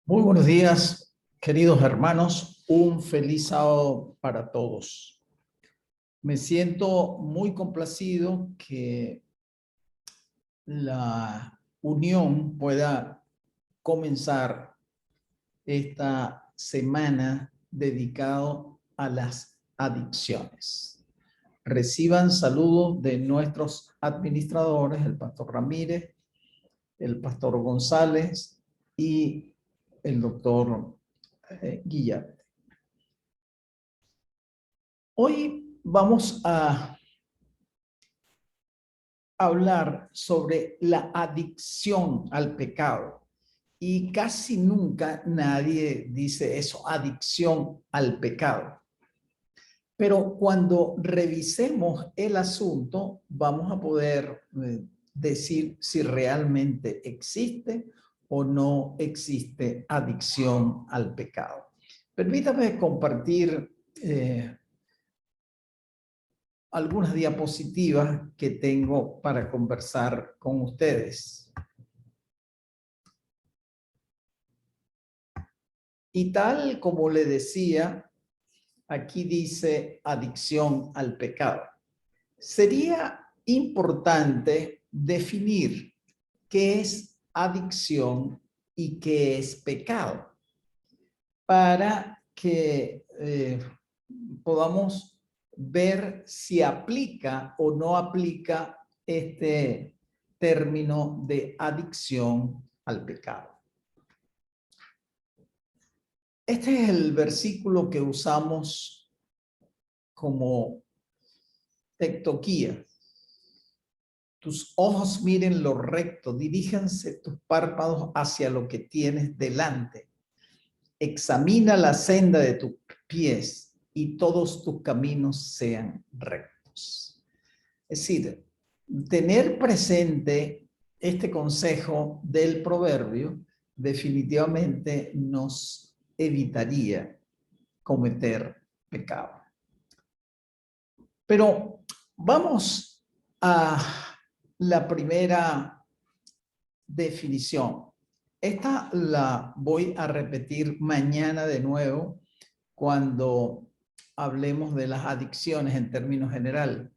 Muy buenos días, queridos hermanos. Un feliz sábado para todos. Me siento muy complacido que la unión pueda comenzar esta semana dedicado a las adicciones. Reciban saludos de nuestros administradores, el pastor Ramírez, el pastor González y el doctor Guillar. Hoy vamos a hablar sobre la adicción al pecado. Y casi nunca nadie dice eso, adicción al pecado. Pero cuando revisemos el asunto, vamos a poder decir si realmente existe o no existe adicción al pecado. Permítame compartir algunas diapositivas que tengo para conversar con ustedes. Y tal como le decía, aquí dice adicción al pecado. Sería importante definir qué es adicción y qué es pecado para que podamos ver si aplica o no aplica este término de adicción al pecado. Este es el versículo que usamos como tectoquía. Tus ojos miren lo recto, diríjanse tus párpados hacia lo que tienes delante. Examina la senda de tus pies y todos tus caminos sean rectos. Es decir, tener presente este consejo del proverbio definitivamente nos evitaría cometer pecado. Pero vamos a la primera definición. Esta la voy a repetir mañana de nuevo cuando hablemos de las adicciones en términos generales.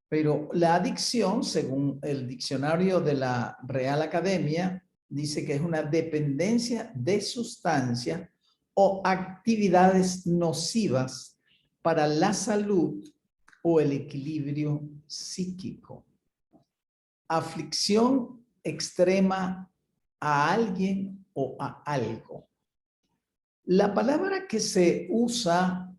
Pero la adicción, según el diccionario de la Real Academia, dice que es una dependencia de sustancias o actividades nocivas para la salud o el equilibrio psíquico. Aflicción extrema a alguien o a algo. La palabra que se usa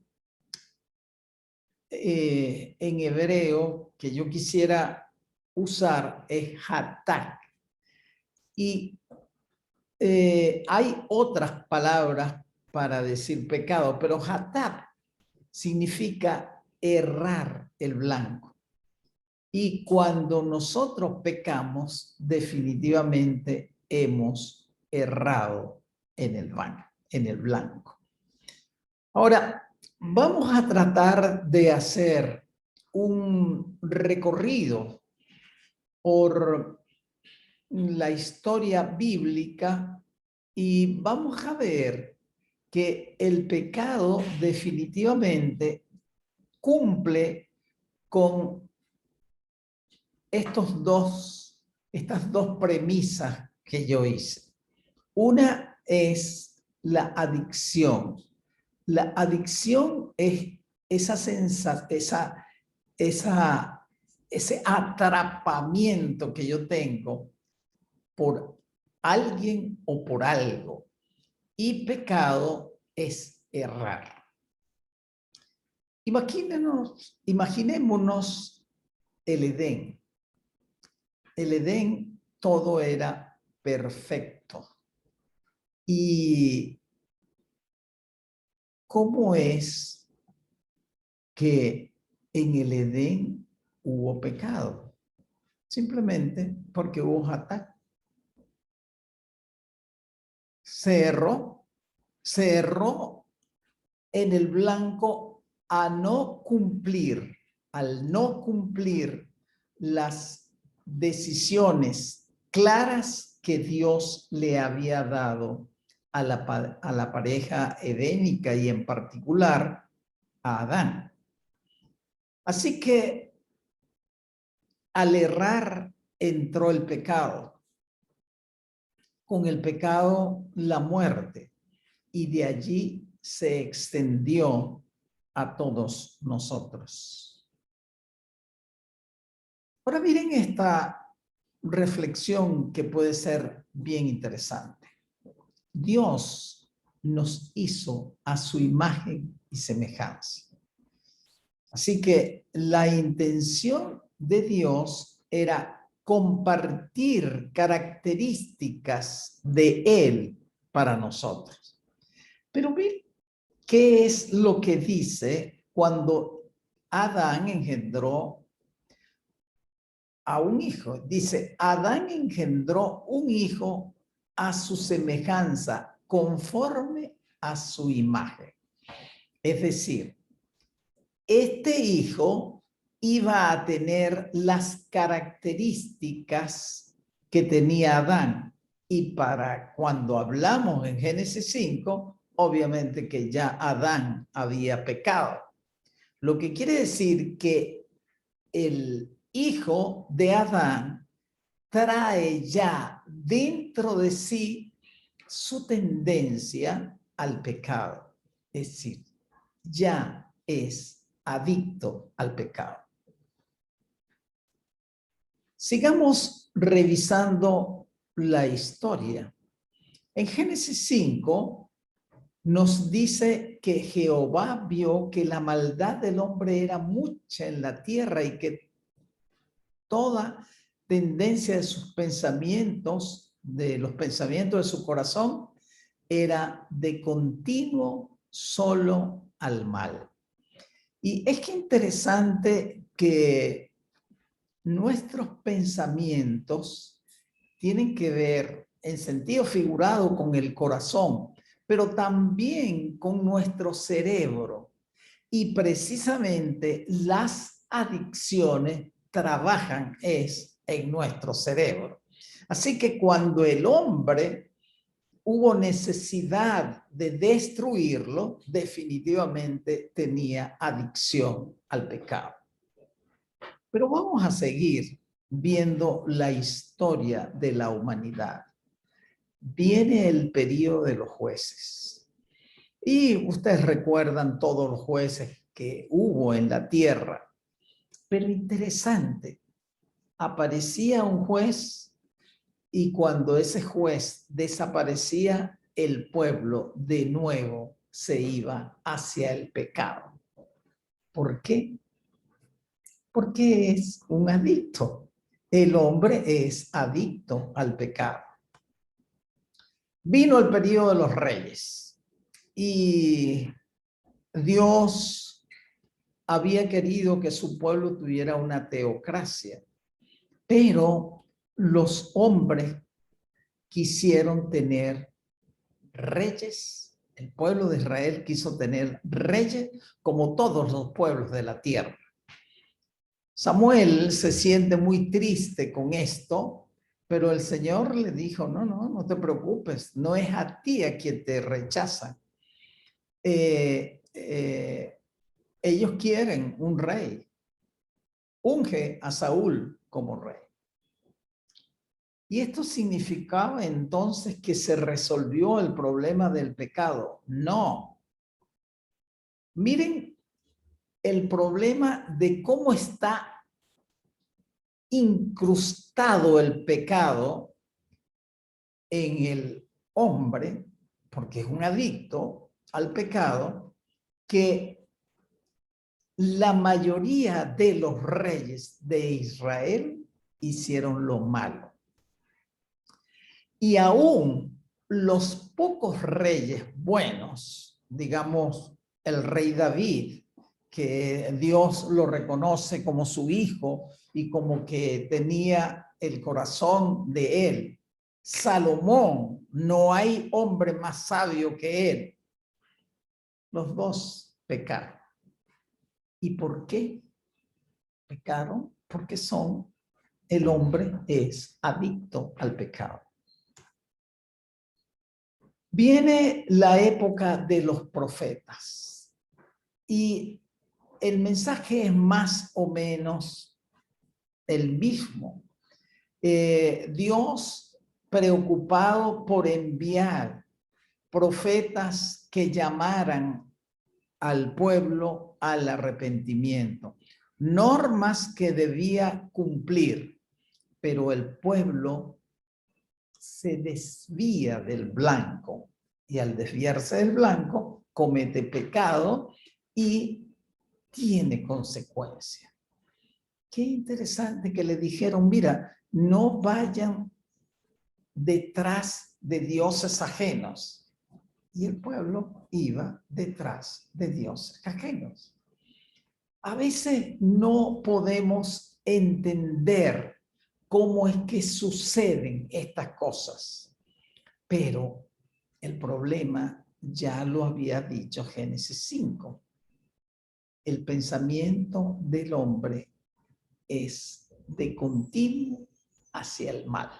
en hebreo que yo quisiera usar es hatak. Y hay otras palabras para decir pecado, pero hatak significa errar el blanco. Y cuando nosotros pecamos, definitivamente hemos errado en el blanco. Ahora, vamos a tratar de hacer un recorrido por la historia bíblica y vamos a ver que el pecado definitivamente cumple con estas dos premisas que yo hice. Una es la adicción. La adicción es esa sensación, ese atrapamiento que yo tengo por alguien o por algo. Y pecado es errar. Imaginémonos el Edén. El Edén todo era perfecto. ¿Y cómo es que en el Edén hubo pecado? Simplemente porque hubo hatak. Se erró en el blanco al no cumplir las decisiones claras que Dios le había dado a la pareja edénica y en particular a Adán. Así que al errar entró el pecado. Con el pecado la muerte, y de allí se extendió a todos nosotros. Ahora miren esta reflexión que puede ser bien interesante. Dios nos hizo a su imagen y semejanza. Así que la intención de Dios era compartir características de Él para nosotros. Pero miren, ¿qué es lo que dice cuando Adán engendró a un hijo? Dice, Adán engendró un hijo a su semejanza, conforme a su imagen. Es decir, este hijo iba a tener las características que tenía Adán. Y para cuando hablamos en Génesis 5, obviamente que ya Adán había pecado. Lo que quiere decir que el hijo de Adán trae ya dentro de sí su tendencia al pecado. Es decir, ya es adicto al pecado. Sigamos revisando la historia. En Génesis 5 nos dice que Jehová vio que la maldad del hombre era mucha en la tierra y que toda tendencia de sus pensamientos, de los pensamientos de su corazón, era de continuo solo al mal. Y es que interesante que nuestros pensamientos tienen que ver en sentido figurado con el corazón, pero también con nuestro cerebro. Y precisamente las adicciones trabajan en nuestro cerebro. Así que cuando el hombre hubo necesidad de destruirlo, definitivamente tenía adicción al pecado. Pero vamos a seguir viendo la historia de la humanidad. Viene el periodo de los jueces. Y ustedes recuerdan todos los jueces que hubo en la tierra. Pero interesante, aparecía un juez y cuando ese juez desaparecía, el pueblo de nuevo se iba hacia el pecado. ¿Por qué? Porque es un adicto. El hombre es adicto al pecado. Vino el periodo de los reyes y Dios había querido que su pueblo tuviera una teocracia, pero los hombres quisieron tener reyes. El pueblo de Israel quiso tener reyes como todos los pueblos de la tierra. Samuel se siente muy triste con esto, pero el Señor le dijo, no te preocupes, no es a ti a quien te rechazan. Ellos quieren un rey. Unge a Saúl como rey. Y esto significaba entonces que se resolvió el problema del pecado. No. Miren el problema de cómo está incrustado el pecado en el hombre, porque es un adicto al pecado, que la mayoría de los reyes de Israel hicieron lo malo. Y aún los pocos reyes buenos, digamos el rey David, que Dios lo reconoce como su hijo y como que tenía el corazón de él. Salomón, no hay hombre más sabio que él. Los dos pecaron. ¿Y por qué pecaron? Porque el hombre es adicto al pecado. Viene la época de los profetas y el mensaje es más o menos el mismo. Dios preocupado por enviar profetas que llamaran al pueblo al arrepentimiento, normas que debía cumplir, pero el pueblo se desvía del blanco y al desviarse del blanco comete pecado y tiene consecuencias. Qué interesante que le dijeron, mira, no vayan detrás de dioses ajenos. Y el pueblo iba detrás de dioses ajenos. A veces no podemos entender cómo es que suceden estas cosas, pero el problema ya lo había dicho Génesis 5. El pensamiento del hombre es de continuo hacia el mal.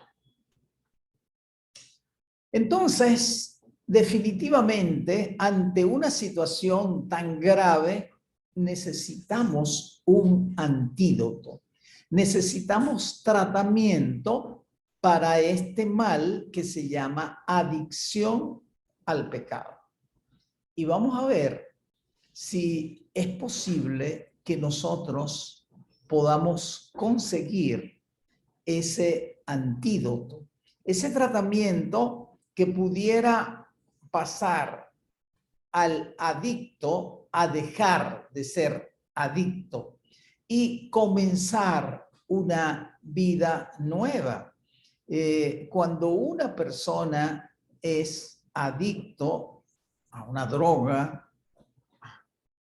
Entonces, definitivamente, ante una situación tan grave, necesitamos un antídoto. Necesitamos tratamiento para este mal que se llama adicción al pecado. Y vamos a ver si es posible que nosotros podamos conseguir ese antídoto, ese tratamiento que pudiera pasar al adicto a dejar de ser adicto y comenzar una vida nueva. Cuando una persona es adicto a una droga,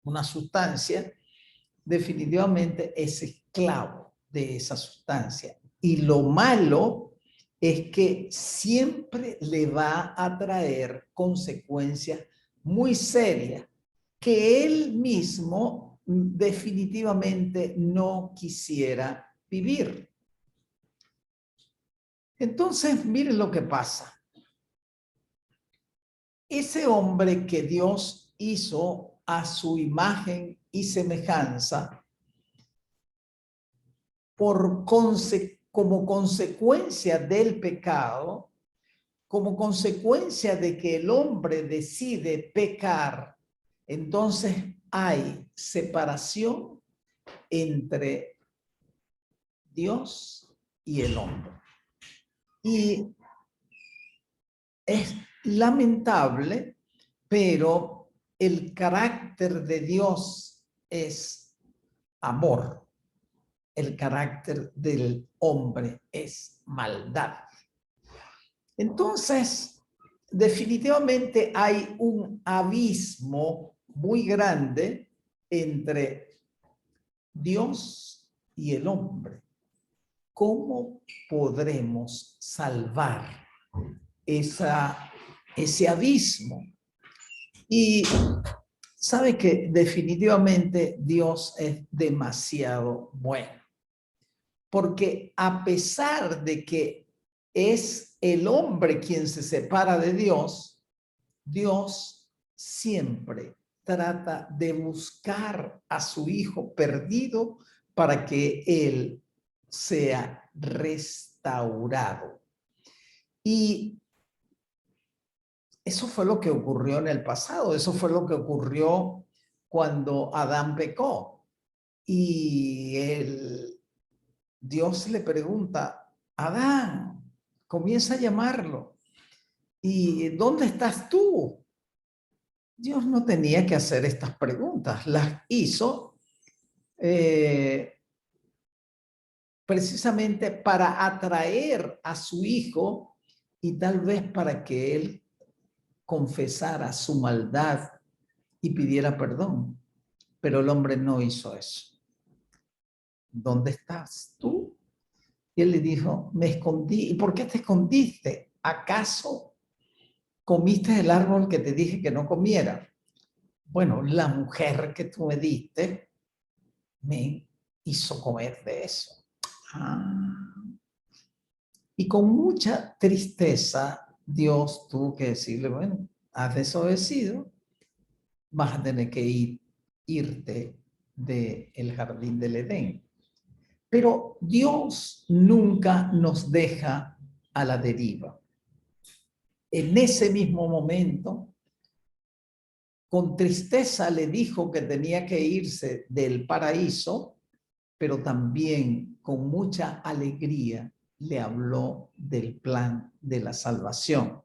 una sustancia, definitivamente es esclavo de esa sustancia. Y lo malo es que siempre le va a traer consecuencias muy serias que él mismo definitivamente no quisiera vivir. Entonces, miren lo que pasa. Ese hombre que Dios hizo a su imagen y semejanza, como consecuencia del pecado, como consecuencia de que el hombre decide pecar, entonces hay separación entre Dios y el hombre. Y es lamentable, pero el carácter de Dios es amor. El carácter del hombre es maldad. Entonces, definitivamente hay un abismo muy grande entre Dios y el hombre. ¿Cómo podremos salvar ese abismo? Y sabe que definitivamente Dios es demasiado bueno. Porque a pesar de que es el hombre quien se separa de Dios, Dios siempre trata de buscar a su hijo perdido para que él sea restaurado. Y eso fue lo que ocurrió en el pasado, eso fue lo que ocurrió cuando Adán pecó. Y Dios le pregunta, Adán, comienza a llamarlo. ¿Y dónde estás tú? Dios no tenía que hacer estas preguntas, las hizo precisamente para atraer a su hijo y tal vez para que él confesara su maldad y pidiera perdón. Pero el hombre no hizo eso. ¿Dónde estás tú? Y él le dijo, me escondí. ¿Y por qué te escondiste? ¿Acaso comiste el árbol que te dije que no comiera? Bueno, la mujer que tú me diste me hizo comer de eso. Ah. Y con mucha tristeza, Dios tuvo que decirle, bueno, has desobedecido, vas a tener que irte del jardín del Edén. Pero Dios nunca nos deja a la deriva. En ese mismo momento, con tristeza le dijo que tenía que irse del paraíso, pero también con mucha alegría le habló del plan de la salvación.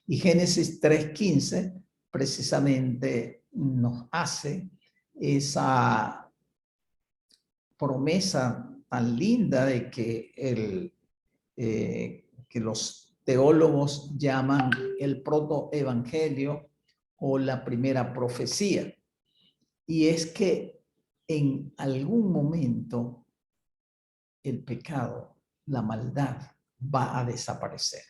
Y Génesis 3:15 precisamente nos hace esa promesa tan linda de que los teólogos llaman el protoevangelio o la primera profecía. Y es que en algún momento el pecado, la maldad, va a desaparecer.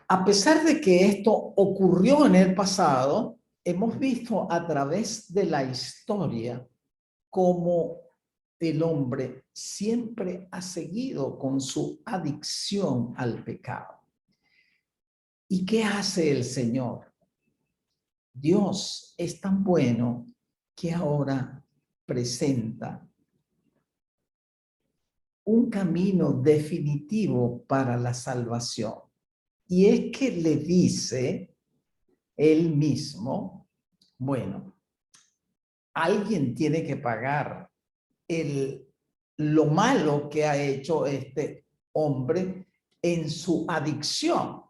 A pesar de que esto ocurrió en el pasado, hemos visto a través de la historia cómo el hombre siempre ha seguido con su adicción al pecado. ¿Y qué hace el Señor? Dios es tan bueno que ahora presenta un camino definitivo para la salvación. Y es que le dice él mismo, bueno, alguien tiene que pagar lo malo que ha hecho este hombre en su adicción.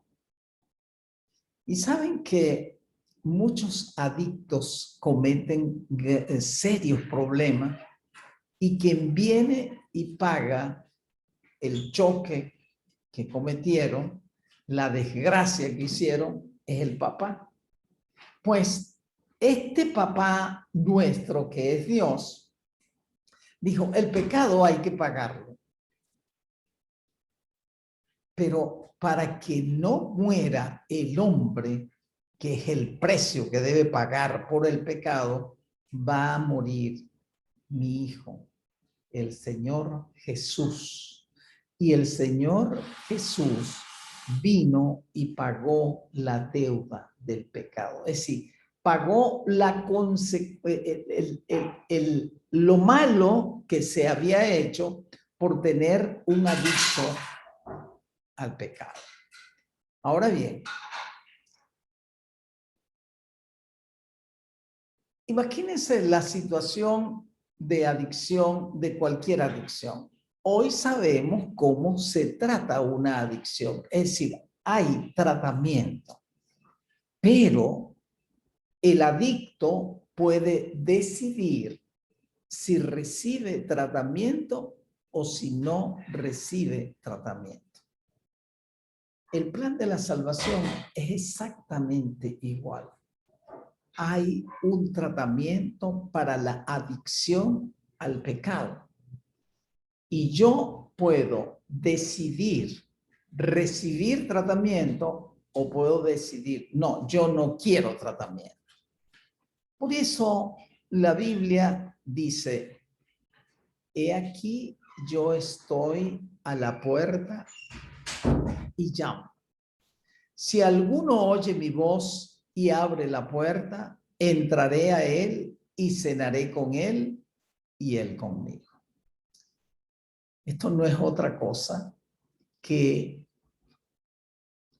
Y saben que muchos adictos cometen serios problemas y quien viene y paga el choque que cometieron, la desgracia que hicieron, es el papá. Pues este papá nuestro, que es Dios, dijo, el pecado hay que pagarlo. Pero para que no muera el hombre, que es el precio que debe pagar por el pecado, va a morir mi hijo, el Señor Jesús. Y el Señor Jesús vino y pagó la deuda del pecado. Es decir, pagó lo malo que se había hecho por tener un adicto al pecado. Ahora bien, imagínense la situación de adicción, de cualquier adicción. Hoy sabemos cómo se trata una adicción, es decir, hay tratamiento, pero el adicto puede decidir si recibe tratamiento o si no recibe tratamiento. El plan de la salvación es exactamente igual. Hay un tratamiento para la adicción al pecado. Y yo puedo decidir recibir tratamiento o puedo decidir, no, yo no quiero tratamiento. Por eso la Biblia dice, he aquí yo estoy a la puerta y llamo. Si alguno oye mi voz y abre la puerta, entraré a él y cenaré con él y él conmigo. Esto no es otra cosa que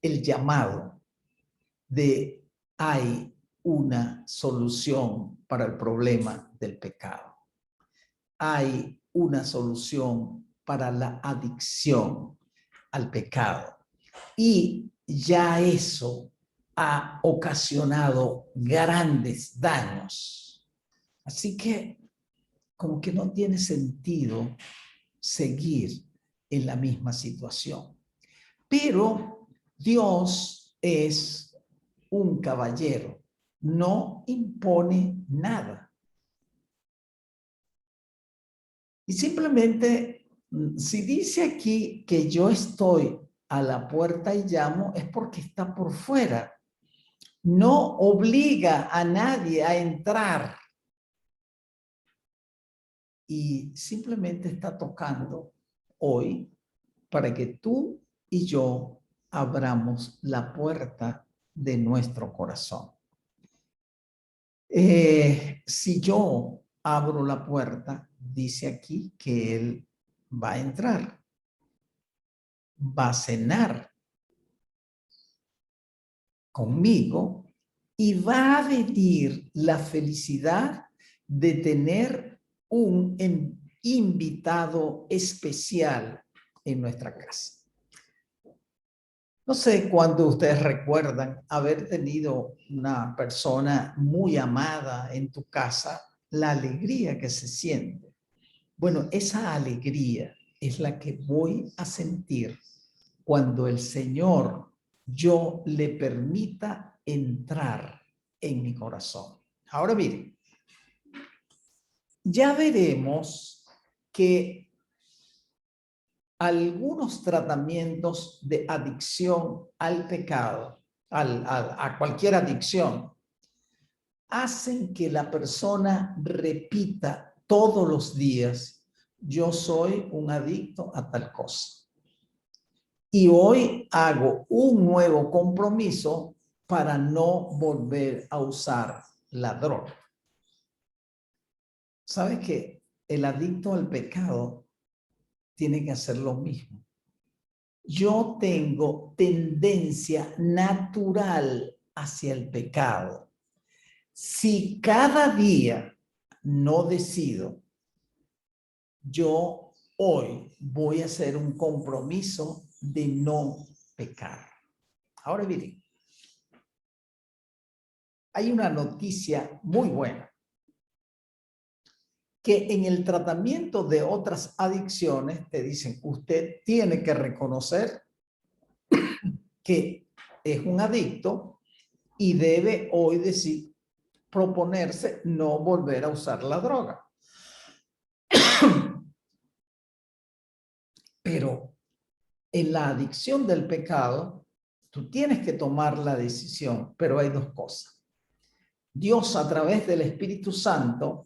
el llamado de hay una solución para el problema del pecado. Hay una solución para la adicción al pecado. Y ya eso ha ocasionado grandes daños. Así que como que no tiene sentido seguir en la misma situación. Pero Dios es un caballero, no impone nada. Y simplemente, si dice aquí que yo estoy a la puerta y llamo, es porque está por fuera. No obliga a nadie a entrar. Y simplemente está tocando hoy para que tú y yo abramos la puerta de nuestro corazón. Si yo abro la puerta, dice aquí que Él va a entrar, va a cenar conmigo y va a venir la felicidad de tener un invitado especial en nuestra casa. No sé cuándo ustedes recuerdan haber tenido una persona muy amada en tu casa, la alegría que se siente. Bueno, esa alegría es la que voy a sentir cuando el Señor yo le permita entrar en mi corazón. Ahora miren, ya veremos que algunos tratamientos de adicción al pecado, a cualquier adicción, hacen que la persona repita todos los días: yo soy un adicto a tal cosa. Y hoy hago un nuevo compromiso para no volver a usar la droga. ¿Sabes qué? El adicto al pecado tiene que hacer lo mismo. Yo tengo tendencia natural hacia el pecado. Si cada día no decido, yo hoy voy a hacer un compromiso de no pecar. Ahora miren, hay una noticia muy buena, que en el tratamiento de otras adicciones te dicen, usted tiene que reconocer que es un adicto y debe hoy decir, proponerse no volver a usar la droga. Pero en la adicción del pecado, tú tienes que tomar la decisión, pero hay dos cosas. Dios, a través del Espíritu Santo,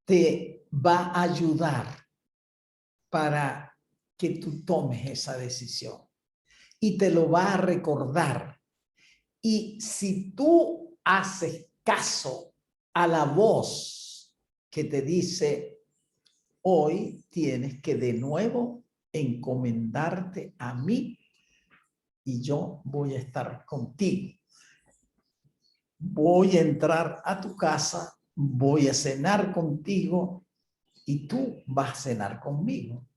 te va a ayudar para que tú tomes esa decisión y te lo va a recordar. Y si tú haces caso a la voz que te dice, hoy tienes que de nuevo encomendarte a mí y yo voy a estar contigo. Voy a entrar a tu casa, voy a cenar contigo y tú vas a cenar conmigo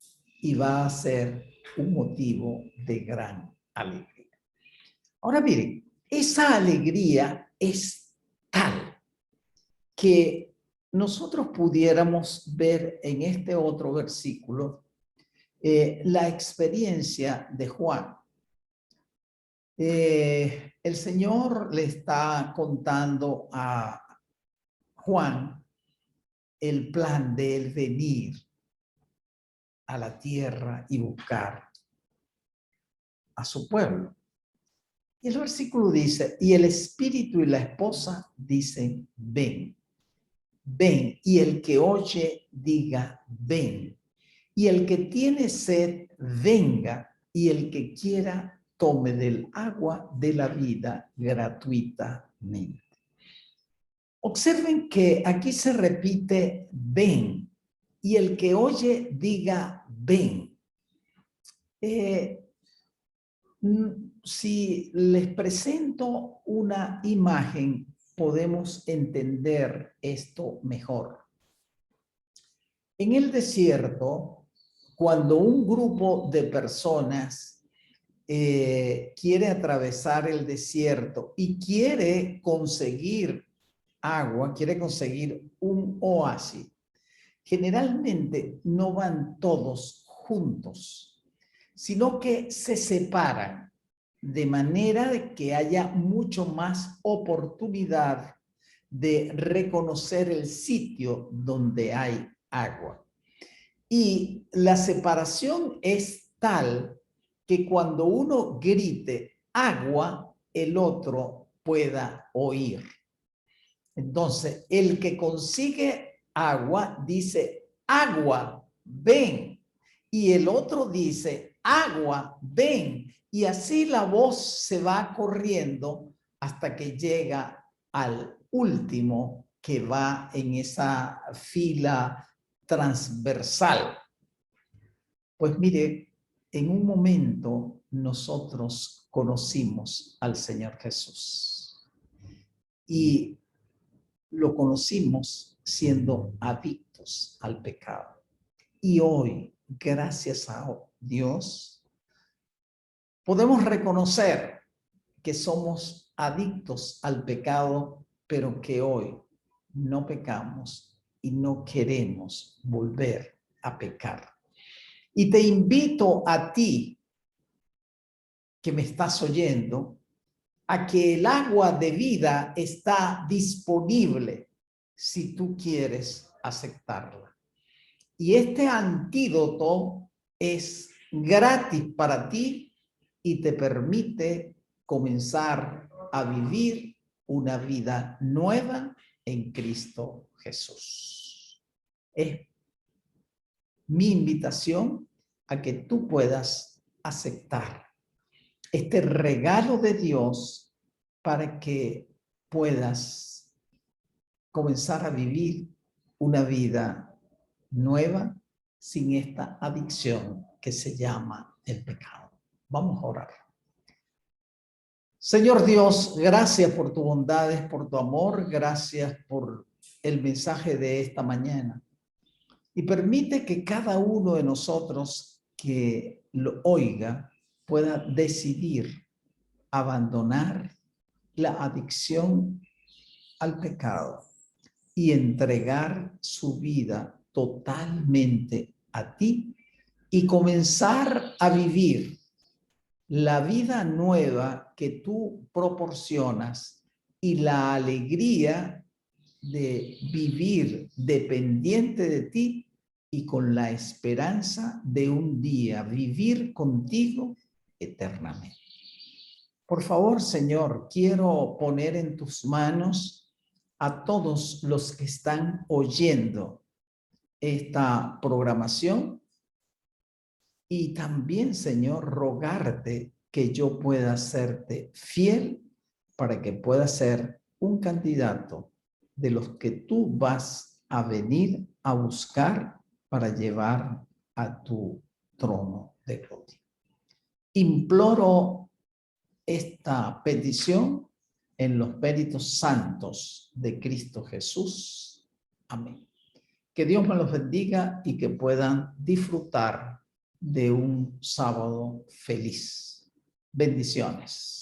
y va a ser un motivo de gran alegría. Ahora miren, esa alegría es tal que nosotros pudiéramos ver en este otro versículo la experiencia de Juan. El Señor le está contando a Juan el plan de él venir a la tierra y buscar a su pueblo. Y el versículo dice, y el espíritu y la esposa dicen, ven, ven, y el que oye diga, ven, y el que tiene sed, venga, y el que quiera, tome del agua de la vida gratuitamente. Observen que aquí se repite, ven, y el que oye diga, ven. Si les presento una imagen, podemos entender esto mejor. En el desierto, cuando un grupo de personas quiere atravesar el desierto y quiere conseguir agua, quiere conseguir un oasis, generalmente no van todos juntos, sino que se separan de manera de que haya mucho más oportunidad de reconocer el sitio donde hay agua. Y la separación es tal que cuando uno grite agua, el otro pueda oír. Entonces, el que consigue agua dice, agua, ven. Y el otro dice, agua, ven. Y así la voz se va corriendo hasta que llega al último que va en esa fila transversal. Pues mire, en un momento nosotros conocimos al Señor Jesús y lo conocimos siendo adictos al pecado. Y hoy, gracias a Dios, podemos reconocer que somos adictos al pecado, pero que hoy no pecamos y no queremos volver a pecar. Y te invito a ti, que me estás oyendo, a que el agua de vida está disponible si tú quieres aceptarla. Y este antídoto es gratis para ti y te permite comenzar a vivir una vida nueva en Cristo Jesús. Es mi invitación a que tú puedas aceptar este regalo de Dios para que puedas comenzar a vivir una vida nueva sin esta adicción que se llama el pecado. Vamos a orar. Señor Dios, gracias por tus bondades, por tu amor, gracias por el mensaje de esta mañana. Y permite que cada uno de nosotros que lo oiga pueda decidir abandonar la adicción al pecado y entregar su vida totalmente a ti y comenzar a vivir la vida nueva que tú proporcionas y la alegría de vivir dependiente de ti y con la esperanza de un día vivir contigo eternamente. Por favor, Señor, quiero poner en tus manos a todos los que están oyendo esta programación y también, Señor, rogarte que yo pueda serte fiel para que pueda ser un candidato de los que tú vas a venir a buscar para llevar a tu trono de gloria. Imploro esta petición en los méritos santos de Cristo Jesús. Amén. Que Dios me los bendiga y que puedan disfrutar de un sábado feliz. Bendiciones.